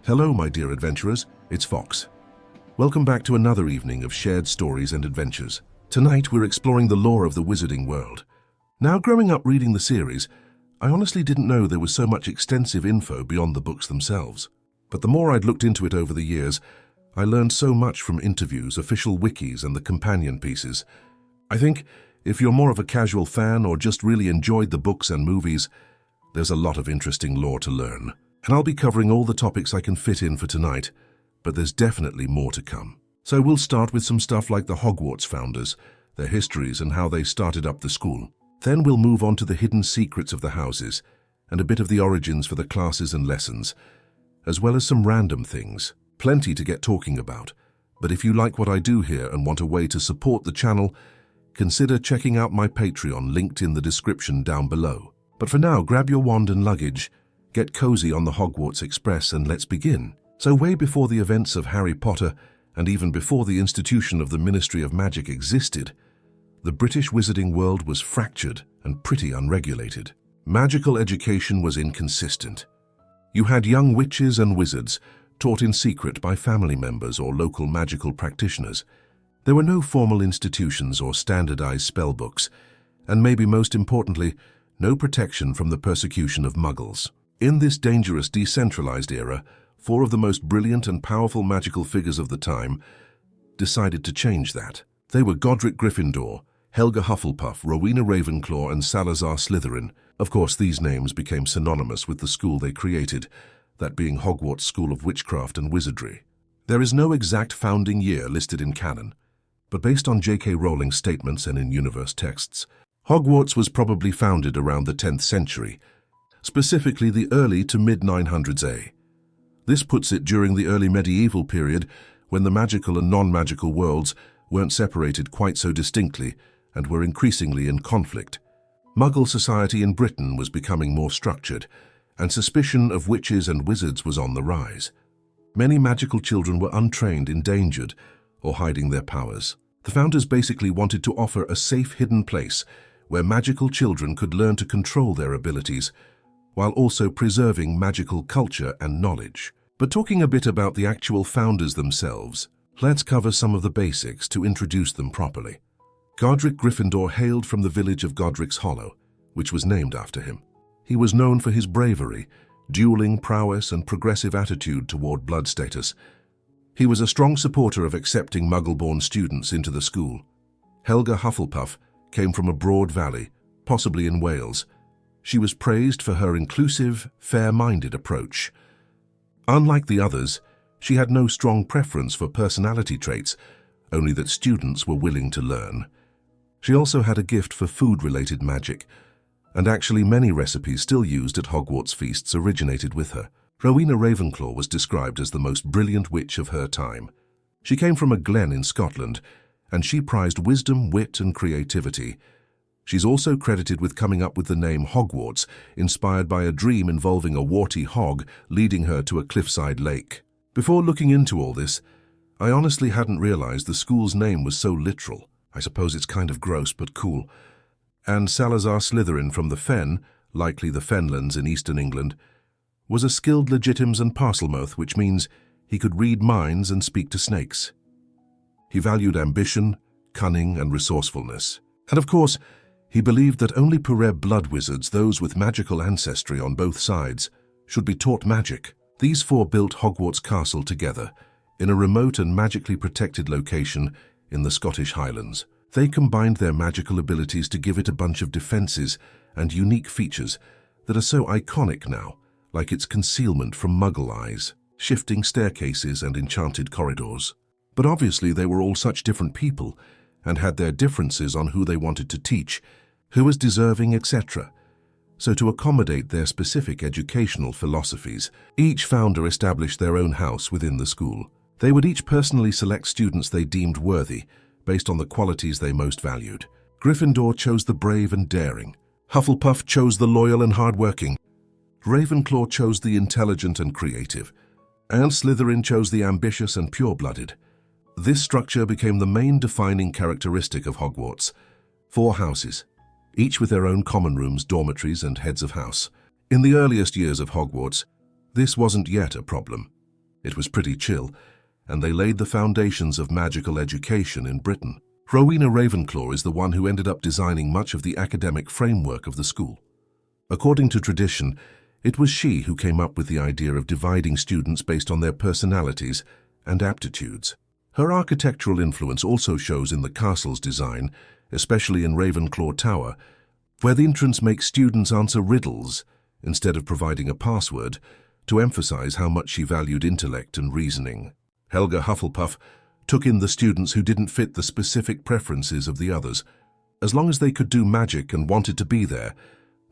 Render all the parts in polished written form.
Hello, my dear adventurers, it's Fox. Welcome back to another evening of shared stories and adventures. Tonight we're exploring the lore of the wizarding world. Now, growing up reading the series, I honestly didn't know there was so much extensive info beyond the books themselves. But the more I'd looked into it over the years, I learned so much from interviews, official wikis, and the companion pieces. I think if you're more of a casual fan or just really enjoyed the books and movies, there's a lot of interesting lore to learn. And I'll be covering all the topics I can fit in for tonight, but there's definitely more to come. So we'll start with some stuff like the Hogwarts founders, their histories and how they started up the school. Then we'll move on to the hidden secrets of the houses and a bit of the origins for the classes and lessons, as well as some random things. Plenty to get talking about. But if you like what I do here and want a way to support the channel, consider checking out my Patreon linked in the description down below. But for now, grab your wand and luggage, get cozy on the Hogwarts Express, and let's begin. So way before the events of Harry Potter, and even before the institution of the Ministry of Magic existed, the British wizarding world was fractured and pretty unregulated. Magical education was inconsistent. You had young witches and wizards taught in secret by family members or local magical practitioners. There were no formal institutions or standardized spellbooks, and maybe most importantly, no protection from the persecution of muggles. In this dangerous, decentralized era, four of the most brilliant and powerful magical figures of the time decided to change that. They were Godric Gryffindor, Helga Hufflepuff, Rowena Ravenclaw, and Salazar Slytherin. Of course, these names became synonymous with the school they created, that being Hogwarts School of Witchcraft and Wizardry. There is no exact founding year listed in canon, but based on J.K. Rowling's statements and in universe texts, Hogwarts was probably founded around the 10th century, specifically the early to mid-900s A. This puts it during the early medieval period when the magical and non-magical worlds weren't separated quite so distinctly and were increasingly in conflict. Muggle society in Britain was becoming more structured, and suspicion of witches and wizards was on the rise. Many magical children were untrained, endangered, or hiding their powers. The founders basically wanted to offer a safe, hidden place where magical children could learn to control their abilities, while also preserving magical culture and knowledge. But talking a bit about the actual founders themselves, let's cover some of the basics to introduce them properly. Godric Gryffindor hailed from the village of Godric's Hollow, which was named after him. He was known for his bravery, dueling prowess, and progressive attitude toward blood status. He was a strong supporter of accepting Muggle-born students into the school. Helga Hufflepuff came from a broad valley, possibly in Wales. She was praised for her inclusive, fair-minded approach. Unlike the others, she had no strong preference for personality traits, only that students were willing to learn. She also had a gift for food-related magic, and actually many recipes still used at Hogwarts feasts originated with her. Rowena Ravenclaw was described as the most brilliant witch of her time. She came from a glen in Scotland, and she prized wisdom, wit, and creativity. She's also credited with coming up with the name Hogwarts, inspired by a dream involving a warty hog leading her to a cliffside lake. Before looking into all this, I honestly hadn't realized the school's name was so literal. I suppose it's kind of gross but cool. And Salazar Slytherin from the Fen, likely the Fenlands in eastern England, was a skilled legitims and parselmouth, which means he could read minds and speak to snakes. He valued ambition, cunning, and resourcefulness. And of course, he believed that only pure blood wizards, those with magical ancestry on both sides, should be taught magic. These four built Hogwarts Castle together, in a remote and magically protected location in the Scottish Highlands. They combined their magical abilities to give it a bunch of defenses and unique features that are so iconic now, like its concealment from Muggle eyes, shifting staircases, and enchanted corridors. But obviously they were all such different people, and had their differences on who they wanted to teach, who was deserving, etc. So to accommodate their specific educational philosophies, each founder established their own house within the school. They would each personally select students they deemed worthy, based on the qualities they most valued. Gryffindor chose the brave and daring. Hufflepuff chose the loyal and hardworking. Ravenclaw chose the intelligent and creative. And Slytherin chose the ambitious and pure-blooded. This structure became the main defining characteristic of Hogwarts. 4 houses, each with their own common rooms, dormitories, and heads of house. In the earliest years of Hogwarts, this wasn't yet a problem. It was pretty chill, and they laid the foundations of magical education in Britain. Rowena Ravenclaw is the one who ended up designing much of the academic framework of the school. According to tradition, it was she who came up with the idea of dividing students based on their personalities and aptitudes. Her architectural influence also shows in the castle's design, especially in Ravenclaw Tower, where the entrance makes students answer riddles instead of providing a password, to emphasize how much she valued intellect and reasoning. Helga Hufflepuff took in the students who didn't fit the specific preferences of the others. As long as they could do magic and wanted to be there,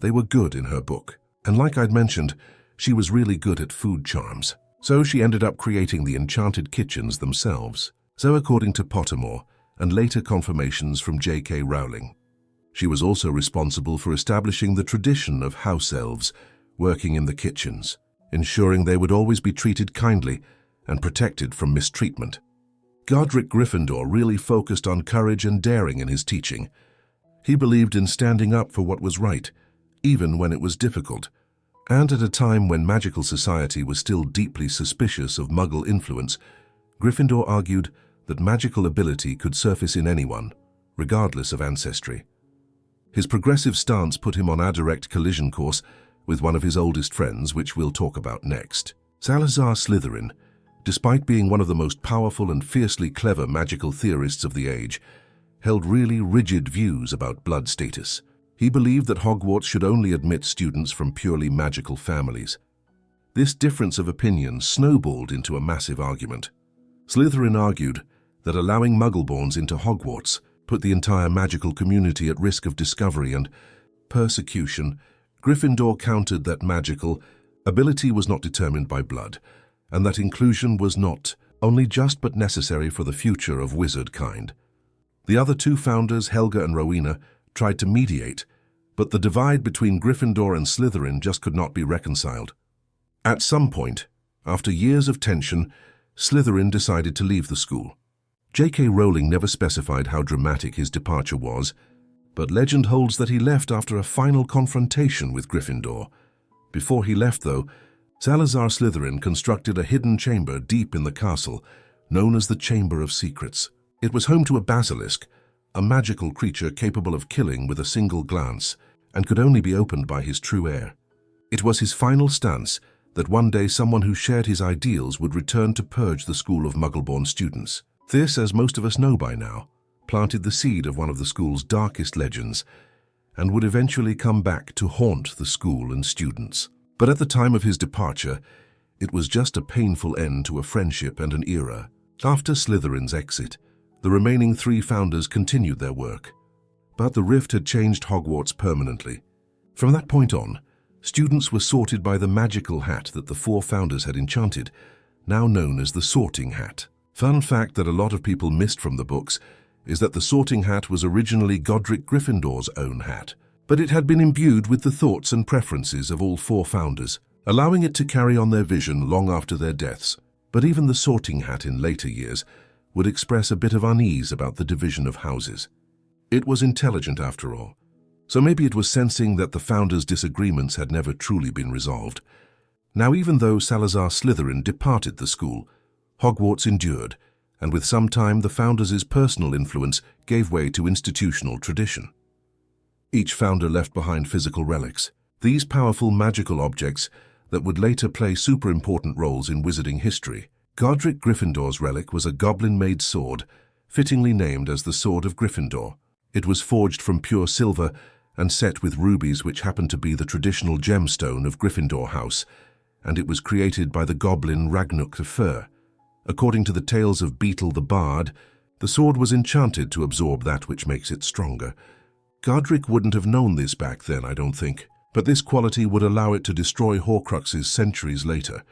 they were good in her book. And like I'd mentioned, she was really good at food charms. So she ended up creating the enchanted kitchens themselves. So according to Pottermore, and later confirmations from J.K. Rowling. She was also responsible for establishing the tradition of house elves working in the kitchens, ensuring they would always be treated kindly and protected from mistreatment. Godric Gryffindor really focused on courage and daring in his teaching. He believed in standing up for what was right, even when it was difficult, and at a time when magical society was still deeply suspicious of Muggle influence, Gryffindor argued that magical ability could surface in anyone, regardless of ancestry. His progressive stance put him on a direct collision course with one of his oldest friends, which we'll talk about next. Salazar Slytherin, despite being one of the most powerful and fiercely clever magical theorists of the age, held really rigid views about blood status. He believed that Hogwarts should only admit students from purely magical families. This difference of opinion snowballed into a massive argument. Slytherin argued that allowing Muggleborns into Hogwarts put the entire magical community at risk of discovery and persecution. Gryffindor countered that magical ability was not determined by blood, and that inclusion was not only just but necessary for the future of wizard kind. The other two founders, Helga and Rowena, tried to mediate, but the divide between Gryffindor and Slytherin just could not be reconciled. At some point, after years of tension, Slytherin decided to leave the school. J.K. Rowling never specified how dramatic his departure was, but legend holds that he left after a final confrontation with Gryffindor. Before he left, though, Salazar Slytherin constructed a hidden chamber deep in the castle, known as the Chamber of Secrets. It was home to a basilisk, a magical creature capable of killing with a single glance, and could only be opened by his true heir. It was his final stance that one day someone who shared his ideals would return to purge the school of Muggleborn students. This, as most of us know by now, planted the seed of one of the school's darkest legends, and would eventually come back to haunt the school and students. But at the time of his departure, it was just a painful end to a friendship and an era. After Slytherin's exit, the remaining three founders continued their work. But the rift had changed Hogwarts permanently. From that point on, students were sorted by the magical hat that the four founders had enchanted, now known as the Sorting Hat. Fun fact that a lot of people missed from the books is that the Sorting Hat was originally Godric Gryffindor's own hat, but it had been imbued with the thoughts and preferences of all four founders, allowing it to carry on their vision long after their deaths. But even the Sorting Hat in later years would express a bit of unease about the division of houses. It was intelligent after all, so maybe it was sensing that the founders' disagreements had never truly been resolved. Now, even though Salazar Slytherin departed the school, Hogwarts endured, and with some time the founders' personal influence gave way to institutional tradition. Each founder left behind physical relics, these powerful magical objects that would later play super important roles in wizarding history. Godric Gryffindor's relic was a goblin-made sword, fittingly named as the Sword of Gryffindor. It was forged from pure silver and set with rubies, which happened to be the traditional gemstone of Gryffindor House, and it was created by the goblin Ragnuk the Fur. According to the tales of Beetle the Bard, the sword was enchanted to absorb that which makes it stronger. Godric wouldn't have known this back then, I don't think, but this quality would allow it to destroy Horcruxes centuries later.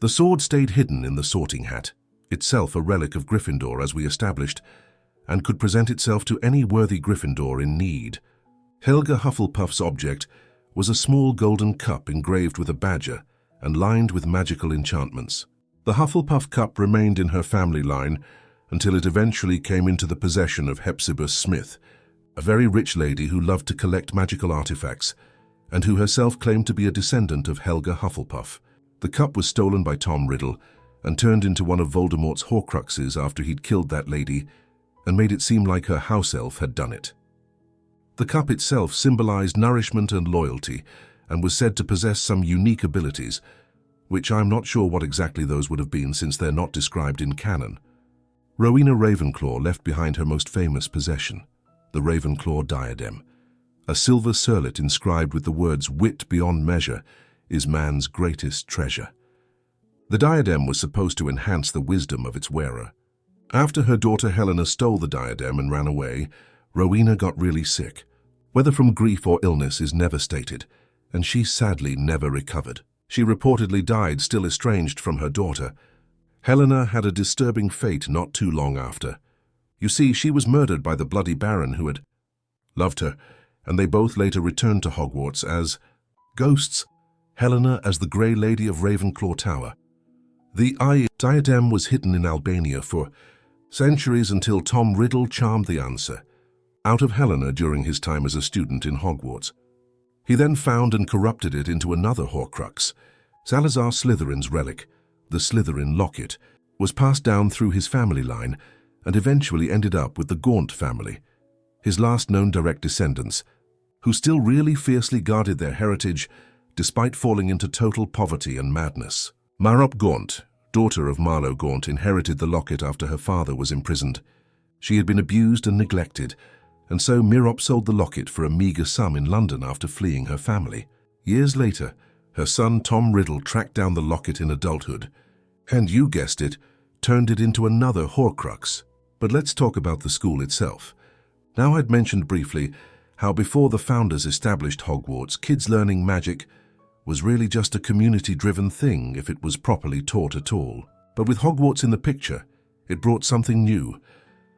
The sword stayed hidden in the Sorting Hat, itself a relic of Gryffindor as we established, and could present itself to any worthy Gryffindor in need. Helga Hufflepuff's object was a small golden cup engraved with a badger and lined with magical enchantments. The Hufflepuff cup remained in her family line until it eventually came into the possession of Hepzibah Smith, a very rich lady who loved to collect magical artifacts and who herself claimed to be a descendant of Helga Hufflepuff. The cup was stolen by Tom Riddle and turned into one of Voldemort's Horcruxes after he'd killed that lady and made it seem like her house elf had done it. The cup itself symbolized nourishment and loyalty and was said to possess some unique abilities, which I'm not sure what exactly those would have been since they're not described in canon. Rowena Ravenclaw left behind her most famous possession, the Ravenclaw diadem. A silver circlet inscribed with the words "wit beyond measure is man's greatest treasure." The diadem was supposed to enhance the wisdom of its wearer. After her daughter Helena stole the diadem and ran away, Rowena got really sick. Whether from grief or illness is never stated, and she sadly never recovered. She reportedly died still estranged from her daughter. Helena had a disturbing fate not too long after. You see, she was murdered by the bloody Baron who had loved her, and they both later returned to Hogwarts as ghosts, Helena as the Grey Lady of Ravenclaw Tower. The diadem was hidden in Albania for centuries until Tom Riddle charmed the answer out of Helena during his time as a student in Hogwarts. He then found and corrupted it into another Horcrux. Salazar Slytherin's relic, the Slytherin locket, was passed down through his family line and eventually ended up with the Gaunt family, his last known direct descendants, who still really fiercely guarded their heritage despite falling into total poverty and madness. Marop Gaunt, daughter of Marlowe Gaunt, inherited the locket after her father was imprisoned. She had been abused and neglected, and so Mirop sold the locket for a meager sum in London after fleeing her family. Years later, her son Tom Riddle tracked down the locket in adulthood, and you guessed it, turned it into another Horcrux. But let's talk about the school itself. Now, I'd mentioned briefly how before the founders established Hogwarts, kids learning magic was really just a community-driven thing if it was properly taught at all. But with Hogwarts in the picture, it brought something new,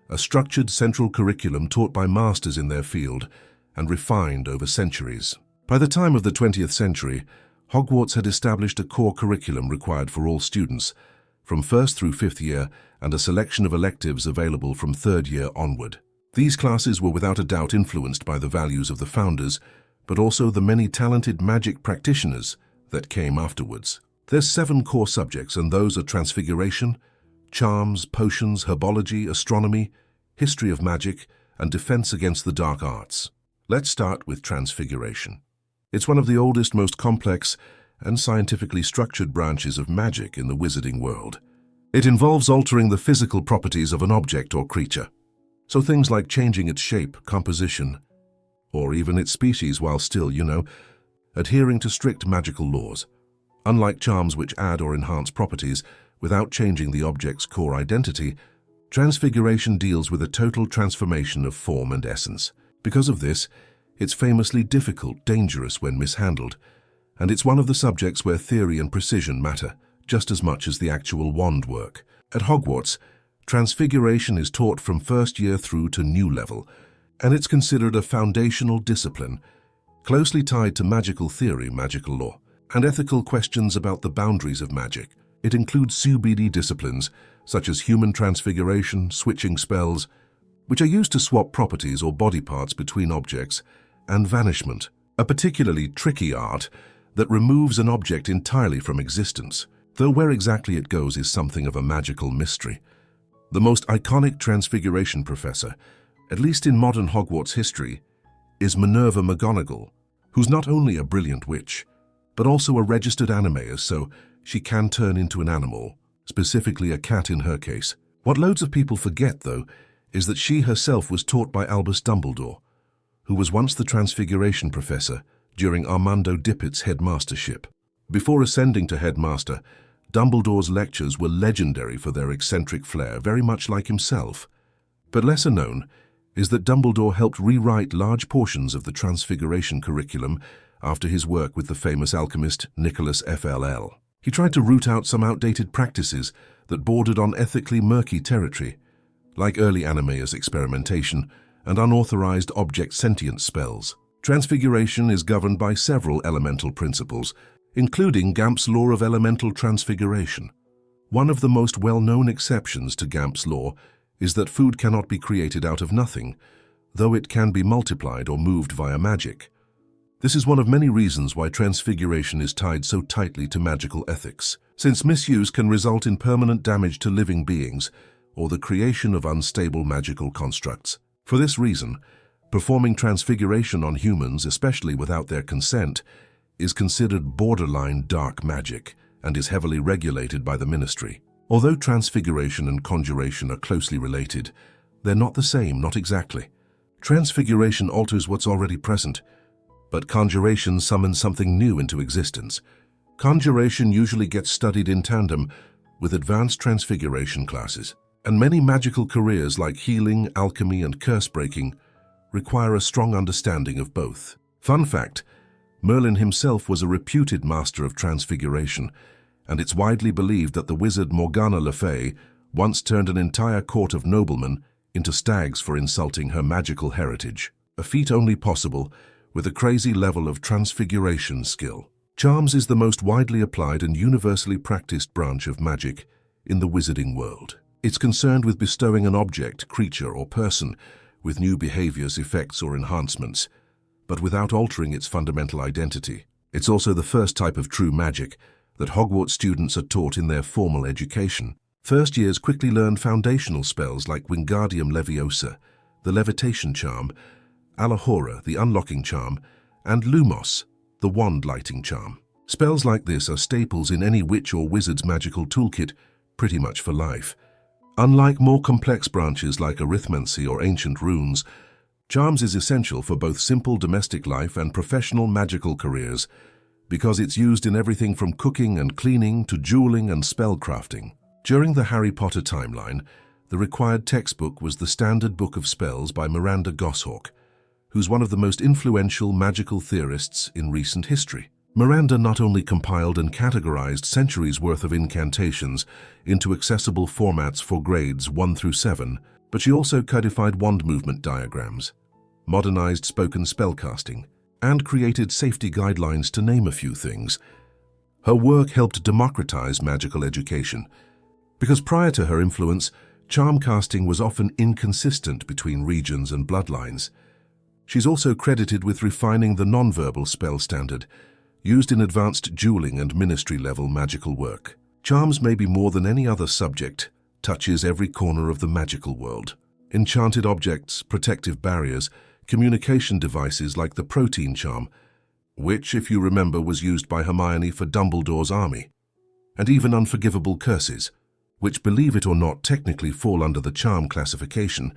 a structured central curriculum taught by masters in their field and refined over centuries. By the time of the 20th century, Hogwarts had established a core curriculum required for all students, from 1st through 5th year, and a selection of electives available from 3rd year onward. These classes were without a doubt influenced by the values of the founders, but also the many talented magic practitioners that came afterwards. There's 7 core subjects, and those are Transfiguration, Charms, Potions, Herbology, Astronomy, History of Magic, and Defense against the Dark Arts. Let's start with Transfiguration. It's one of the oldest, most complex, and scientifically structured branches of magic in the wizarding world. It involves altering the physical properties of an object or creature. So things like changing its shape, composition, or even its species while still, adhering to strict magical laws. Unlike charms which add or enhance properties without changing the object's core identity, Transfiguration deals with a total transformation of form and essence. Because of this, it's famously difficult, dangerous when mishandled, and it's one of the subjects where theory and precision matter just as much as the actual wand work. At Hogwarts, Transfiguration is taught from 1st year through to new level, and it's considered a foundational discipline, closely tied to magical theory, magical law, and ethical questions about the boundaries of magic. It includes CBD disciplines, such as human transfiguration, switching spells, which are used to swap properties or body parts between objects, and vanishment, a particularly tricky art that removes an object entirely from existence, though where exactly it goes is something of a magical mystery. The most iconic Transfiguration professor, at least in modern Hogwarts history, is Minerva McGonagall, who's not only a brilliant witch, but also a registered animator, so she can turn into an animal, specifically a cat in her case. What loads of people forget, though, is that she herself was taught by Albus Dumbledore, who was once the Transfiguration professor during Armando Dippett's headmastership. Before ascending to headmaster, Dumbledore's lectures were legendary for their eccentric flair, very much like himself. But lesser known is that Dumbledore helped rewrite large portions of the Transfiguration curriculum after his work with the famous alchemist Nicholas Fll. He tried to root out some outdated practices that bordered on ethically murky territory, like early animators' experimentation and unauthorized object sentience spells. Transfiguration is governed by several elemental principles, including Gamp's law of elemental transfiguration. One of the most well-known exceptions to Gamp's law is that food cannot be created out of nothing, though it can be multiplied or moved via magic. This is one of many reasons why transfiguration is tied so tightly to magical ethics, since misuse can result in permanent damage to living beings or the creation of unstable magical constructs. For this reason, performing transfiguration on humans, especially without their consent, is considered borderline dark magic and is heavily regulated by the ministry. Although transfiguration and conjuration are closely related, they're not the same, not exactly. Transfiguration alters what's already present, but conjuration summons something new into existence. Conjuration usually gets studied in tandem with advanced transfiguration classes, and many magical careers like healing, alchemy, and curse breaking require a strong understanding of both. Fun fact, Merlin himself was a reputed master of transfiguration, and it's widely believed that the wizard Morgana Le Fay once turned an entire court of noblemen into stags for insulting her magical heritage, a feat only possible with a crazy level of transfiguration skill. Charms is the most widely applied and universally practiced branch of magic in the wizarding world. It's concerned with bestowing an object, creature, or person with new behaviors, effects, or enhancements, but without altering its fundamental identity. It's also the first type of true magic that Hogwarts students are taught in their formal education. First years quickly learn foundational spells like Wingardium Leviosa, the levitation charm, Alahora, the unlocking charm, and Lumos, the wand-lighting charm. Spells like this are staples in any witch or wizard's magical toolkit pretty much for life. Unlike more complex branches like arithmancy or ancient runes, charms is essential for both simple domestic life and professional magical careers because it's used in everything from cooking and cleaning to jeweling and spellcrafting. During the Harry Potter timeline, the required textbook was the Standard Book of Spells by Miranda Goshawk, who's one of the most influential magical theorists in recent history. Miranda not only compiled and categorized centuries' worth of incantations into accessible formats for grades 1 through 7, but she also codified wand movement diagrams, modernized spoken spellcasting, and created safety guidelines, to name a few things. Her work helped democratize magical education, because prior to her influence, charm casting was often inconsistent between regions and bloodlines. She's also credited with refining the nonverbal spell standard, used in advanced dueling and ministry-level magical work. Charms, may be more than any other subject, touches every corner of the magical world. Enchanted objects, protective barriers, communication devices like the protein charm, which, if you remember, was used by Hermione for Dumbledore's army, and even unforgivable curses, which, believe it or not, technically fall under the charm classification,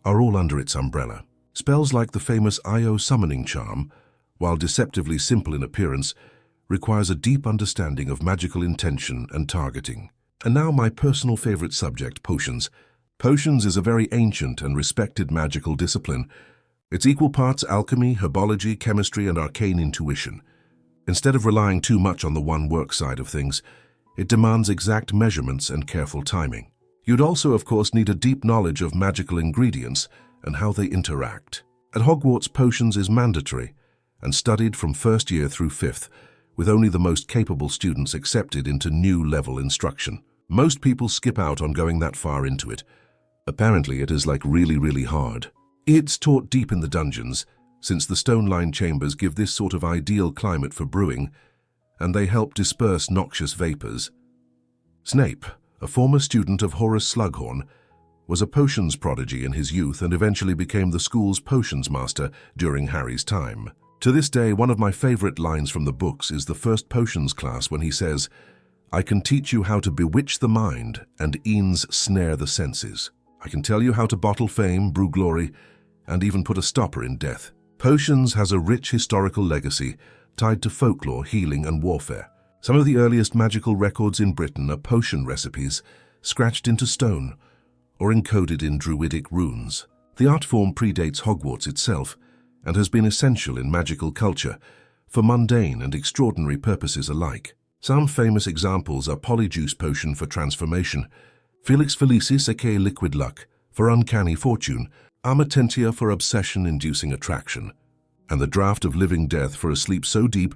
are all under its umbrella. Spells like the famous Io summoning charm, while deceptively simple in appearance, requires a deep understanding of magical intention and targeting. And now my personal favorite subject, potions. Potions is a very ancient and respected magical discipline. It's equal parts alchemy, herbology, chemistry, and arcane intuition. Instead of relying too much on the one work side of things, it demands exact measurements and careful timing. You'd also, of course, need a deep knowledge of magical ingredients and how they interact. At Hogwarts, potions is mandatory and studied from first year through fifth, with only the most capable students accepted into new level instruction. Most people skip out on going that far into it. Apparently, it is like really hard. It's taught deep in the dungeons, since the stone-lined chambers give this sort of ideal climate for brewing, and they help disperse noxious vapors. Snape, a former student of Horace Slughorn, was a potions prodigy in his youth and eventually became the school's potions master during Harry's time. To this day, one of my favorite lines from the books is the first potions class when he says, "I can teach you how to bewitch the mind and e'ens snare the senses. I can tell you how to bottle fame, brew glory, and even put a stopper in death." Potions has a rich historical legacy tied to folklore, healing, and warfare. Some of the earliest magical records in Britain are potion recipes scratched into stone or encoded in druidic runes. The art form predates Hogwarts itself and has been essential in magical culture for mundane and extraordinary purposes alike. Some famous examples are Polyjuice Potion for transformation, Felix Felicis aka Liquid Luck for uncanny fortune, Amatentia for obsession-inducing attraction, and the Draught of Living Death for a sleep so deep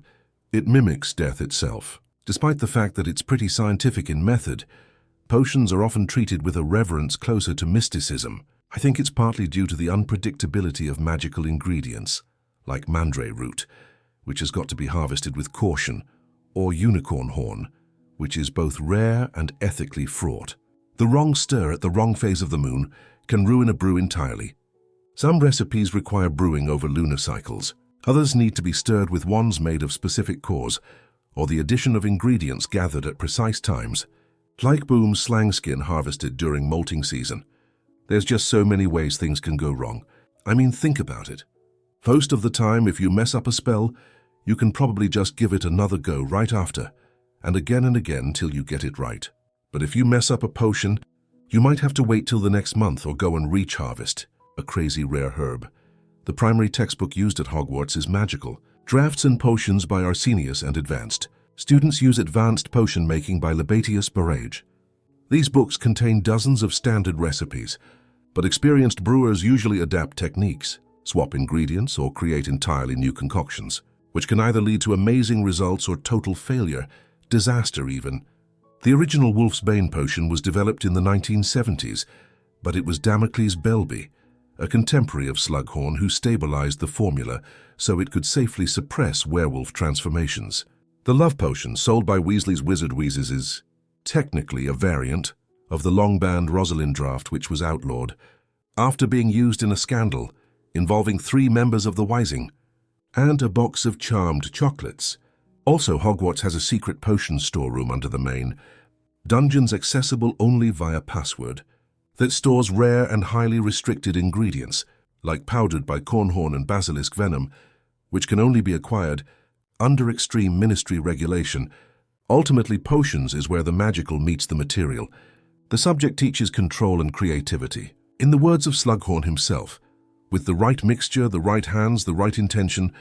it mimics death itself. Despite the fact that it's pretty scientific in method, potions are often treated with a reverence closer to mysticism. I think it's partly due to the unpredictability of magical ingredients, like mandrake root, which has got to be harvested with caution, or unicorn horn, which is both rare and ethically fraught. The wrong stir at the wrong phase of the moon can ruin a brew entirely. Some recipes require brewing over lunar cycles. Others need to be stirred with wands made of specific cores, or the addition of ingredients gathered at precise times, like Boom's slang skin harvested during molting season. There's just so many ways things can go wrong. I mean, think about it. Most of the time, if you mess up a spell, you can probably just give it another go right after, and again till you get it right. But if you mess up a potion, you might have to wait till the next month or go and reach harvest, a crazy rare herb. The primary textbook used at Hogwarts is magical. Drafts and Potions by Arsenius and Advanced. Students use Advanced Potion Making by Libatius Barrage. These books contain dozens of standard recipes, but experienced brewers usually adapt techniques, swap ingredients, or create entirely new concoctions, which can either lead to amazing results or total failure, disaster even. The original Wolf's Bane potion was developed in the 1970s, but it was Damocles Belby, a contemporary of Slughorn, who stabilized the formula so it could safely suppress werewolf transformations. The Love Potion, sold by Weasley's Wizard Wheezes, is technically a variant of the long-banned Rosalind draft, which was outlawed after being used in a scandal involving 3 members of the Wising, and a box of charmed chocolates. Also, Hogwarts has a secret potion storeroom under the main dungeons, accessible only via password, that stores rare and highly restricted ingredients, like powdered bicornhorn and basilisk venom, which can only be acquired under extreme ministry regulation. Ultimately, potions is where the magical meets the material. The subject teaches control and creativity. In the words of Slughorn himself, with the right mixture, the right hands, the right intention,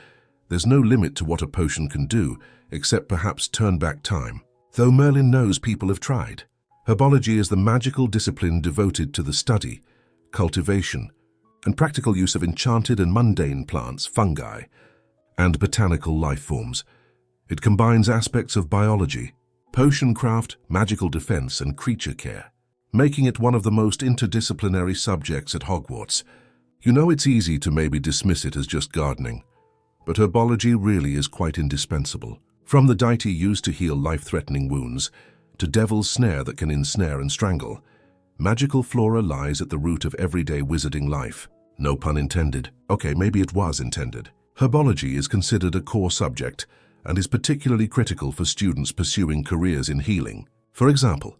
there's no limit to what a potion can do, except perhaps turn back time. Though Merlin knows people have tried. Herbology is the magical discipline devoted to the study, cultivation, and practical use of enchanted and mundane plants, fungi, and botanical life forms. It combines aspects of biology, potion craft, magical defense, and creature care, making it one of the most interdisciplinary subjects at Hogwarts. You know, it's easy to maybe dismiss it as just gardening, but herbology really is quite indispensable. From the deity used to heal life-threatening wounds, to devil's snare that can ensnare and strangle, magical flora lies at the root of everyday wizarding life. No pun intended. Okay, maybe it was intended. Herbology is considered a core subject and is particularly critical for students pursuing careers in healing. For example,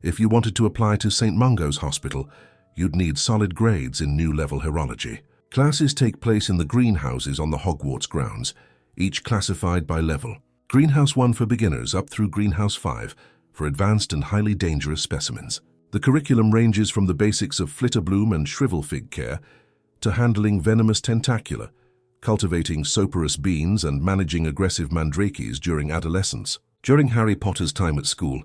if you wanted to apply to St. Mungo's Hospital, you'd need solid grades in New Level Herology. Classes take place in the greenhouses on the Hogwarts grounds, each classified by level. Greenhouse 1 for beginners up through Greenhouse 5 for advanced and highly dangerous specimens. The curriculum ranges from the basics of flitterbloom and shrivelfig care to handling venomous tentacula, cultivating soporous beans, and managing aggressive mandrakes during adolescence. During Harry Potter's time at school,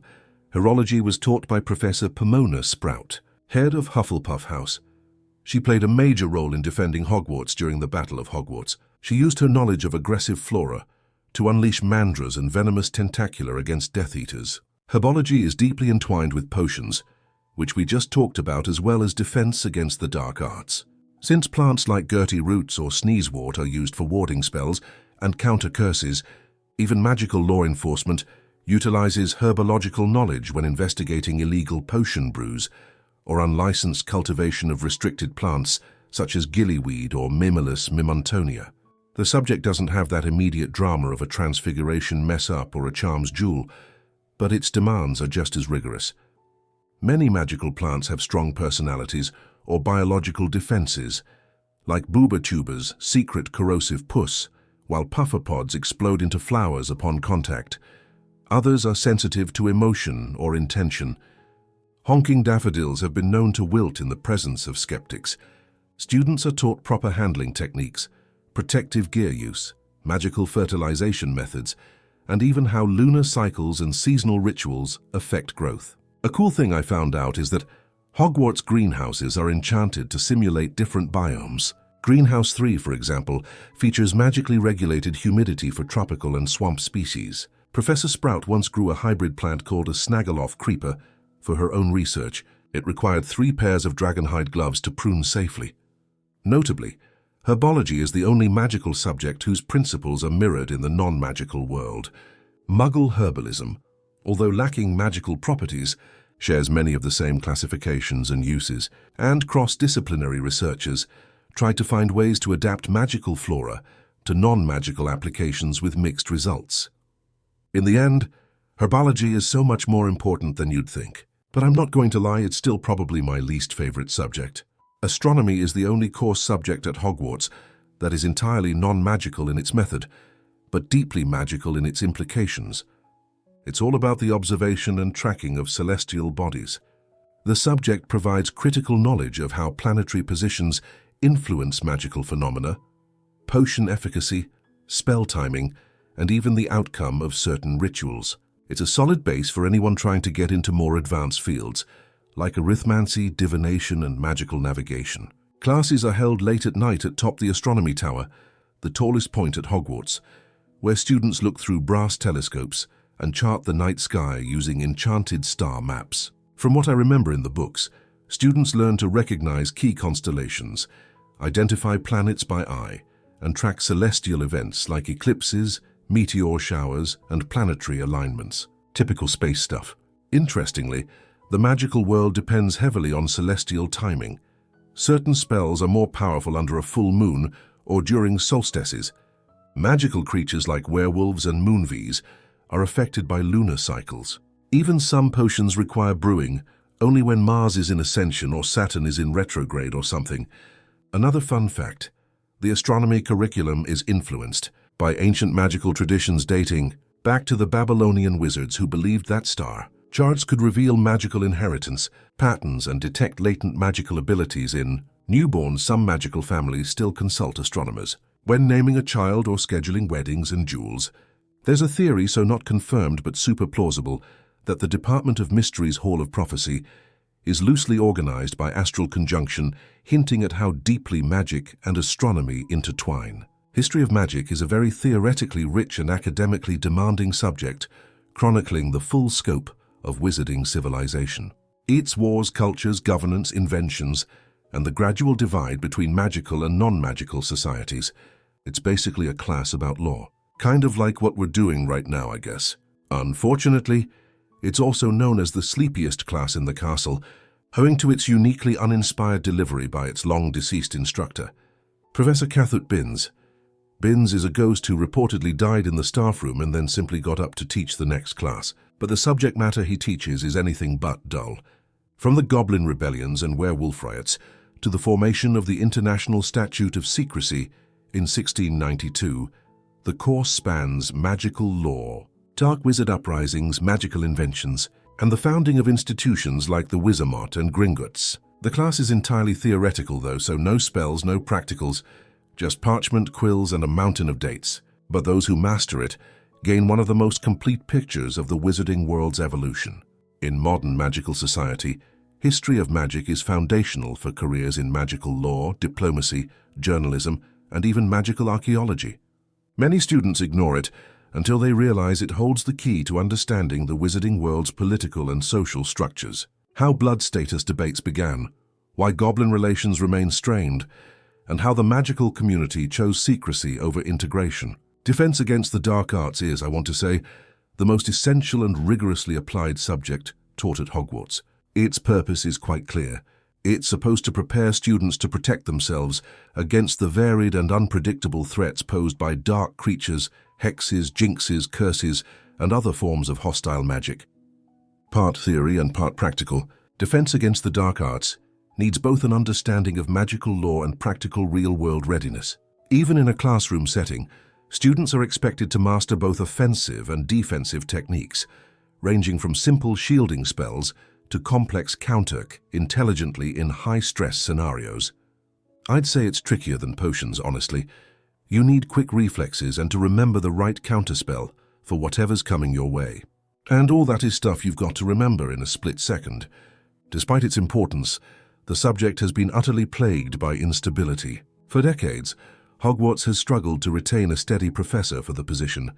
herology was taught by Professor Pomona Sprout, head of Hufflepuff House. She played a major role in defending Hogwarts during the Battle of Hogwarts. She used her knowledge of aggressive flora to unleash mandras and venomous tentacula against Death Eaters. Herbology is deeply entwined with potions, which we just talked about, as well as defense against the dark arts. Since plants like Gertie roots or sneezewort are used for warding spells and counter curses, even magical law enforcement utilizes herbological knowledge when investigating illegal potion brews or unlicensed cultivation of restricted plants such as gillyweed or Mimulus mimontonia. The subject doesn't have that immediate drama of a transfiguration mess-up or a charms jewel, but its demands are just as rigorous. Many magical plants have strong personalities or biological defenses, like Booba-Tuber's secret corrosive puss, while pufferpods explode into flowers upon contact. Others are sensitive to emotion or intention. Honking daffodils have been known to wilt in the presence of skeptics. Students are taught proper handling techniques, protective gear use, magical fertilization methods, and even how lunar cycles and seasonal rituals affect growth. A cool thing I found out is that Hogwarts greenhouses are enchanted to simulate different biomes. Greenhouse 3, for example, features magically regulated humidity for tropical and swamp species. Professor Sprout once grew a hybrid plant called a Snaggleoff creeper for her own research. It required 3 pairs of dragonhide gloves to prune safely. Notably, Herbology is the only magical subject whose principles are mirrored in the non-magical world. Muggle herbalism, although lacking magical properties, shares many of the same classifications and uses, and cross-disciplinary researchers try to find ways to adapt magical flora to non-magical applications with mixed results. In the end, herbology is so much more important than you'd think. But I'm not going to lie, it's still probably my least favorite subject. Astronomy is the only course subject at Hogwarts that is entirely non-magical in its method, but deeply magical in its implications. It's all about the observation and tracking of celestial bodies. The subject provides critical knowledge of how planetary positions influence magical phenomena, potion efficacy, spell timing, and even the outcome of certain rituals. It's a solid base for anyone trying to get into more advanced fields, like arithmancy, divination, and magical navigation. Classes are held late at night atop the astronomy tower, the tallest point at Hogwarts, where students look through brass telescopes and chart the night sky using enchanted star maps. From what I remember in the books, students learn to recognize key constellations, identify planets by eye, and track celestial events like eclipses, meteor showers, and planetary alignments. Typical space stuff. Interestingly, the magical world depends heavily on celestial timing. Certain spells are more powerful under a full moon or during solstices. Magical creatures like werewolves and moonvees are affected by lunar cycles. Even some potions require brewing only when Mars is in ascension or Saturn is in retrograde or something. Another fun fact, the astronomy curriculum is influenced by ancient magical traditions dating back to the Babylonian wizards who believed that star charts could reveal magical inheritance, patterns, and detect latent magical abilities in newborns. Some magical families still consult astronomers when naming a child or scheduling weddings and duels. There's a theory, so not confirmed but super plausible, that the Department of Mystery's Hall of Prophecy is loosely organized by astral conjunction, hinting at how deeply magic and astronomy intertwine. History of magic is a very theoretically rich and academically demanding subject, chronicling the full scope of wizarding civilization. Its wars, cultures, governance, inventions, and the gradual divide between magical and non-magical societies. It's basically a class about law. Kind of like what we're doing right now, I guess. Unfortunately, it's also known as the sleepiest class in the castle, owing to its uniquely uninspired delivery by its long-deceased instructor, Professor Cathut Binns. Binns is a ghost who reportedly died in the staff room and then simply got up to teach the next class. But the subject matter he teaches is anything but dull. From the Goblin Rebellions and Werewolf Riots to the formation of the International Statute of Secrecy in 1692, the course spans magical lore, dark wizard uprisings, magical inventions, and the founding of institutions like the Wizamot and Gringotts. The class is entirely theoretical though, so no spells, no practicals, just parchment, quills, and a mountain of dates. But those who master it gain one of the most complete pictures of the wizarding world's evolution. In modern magical society, history of magic is foundational for careers in magical law, diplomacy, journalism, and even magical archaeology. Many students ignore it until they realize it holds the key to understanding the wizarding world's political and social structures. How blood status debates began, why goblin relations remain strained, and how the magical community chose secrecy over integration. Defense against the dark arts is, I want to say, the most essential and rigorously applied subject taught at Hogwarts. Its purpose is quite clear. It's supposed to prepare students to protect themselves against the varied and unpredictable threats posed by dark creatures, hexes, jinxes, curses, and other forms of hostile magic. Part theory and part practical, defense against the dark arts needs both an understanding of magical law and practical real-world readiness. Even in a classroom setting, students are expected to master both offensive and defensive techniques, ranging from simple shielding spells to complex counter intelligently in high-stress scenarios. I'd say it's trickier than potions, honestly. You need quick reflexes and to remember the right counterspell for whatever's coming your way. And all that is stuff you've got to remember in a split second. Despite its importance, the subject has been utterly plagued by instability. For decades, Hogwarts has struggled to retain a steady professor for the position,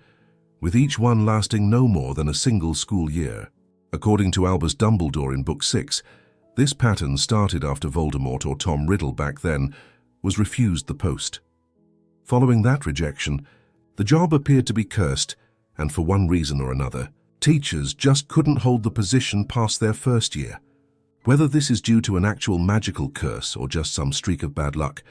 with each one lasting no more than a single school year. According to Albus Dumbledore in Book 6, this pattern started after Voldemort or Tom Riddle back then was refused the post. Following that rejection, the job appeared to be cursed, and for one reason or another, teachers just couldn't hold the position past their first year. Whether this is due to an actual magical curse or just some streak of bad luck,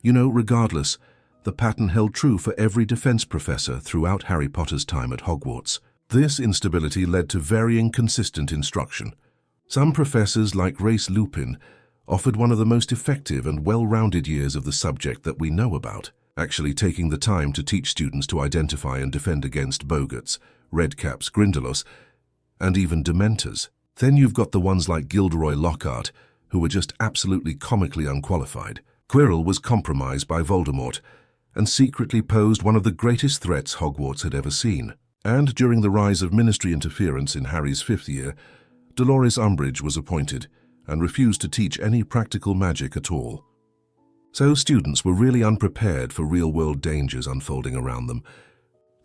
regardless, the pattern held true for every defense professor throughout Harry Potter's time at Hogwarts. This instability led to varying consistent instruction. Some professors, like Grace Lupin, offered one of the most effective and well-rounded years of the subject that we know about, actually taking the time to teach students to identify and defend against Boggarts, Redcaps, Grindylows, and even Dementors. Then you've got the ones like Gilderoy Lockhart, who were just absolutely comically unqualified. Quirrell was compromised by Voldemort and secretly posed one of the greatest threats Hogwarts had ever seen. And during the rise of Ministry interference in Harry's 5th year, Dolores Umbridge was appointed and refused to teach any practical magic at all. So students were really unprepared for real-world dangers unfolding around them.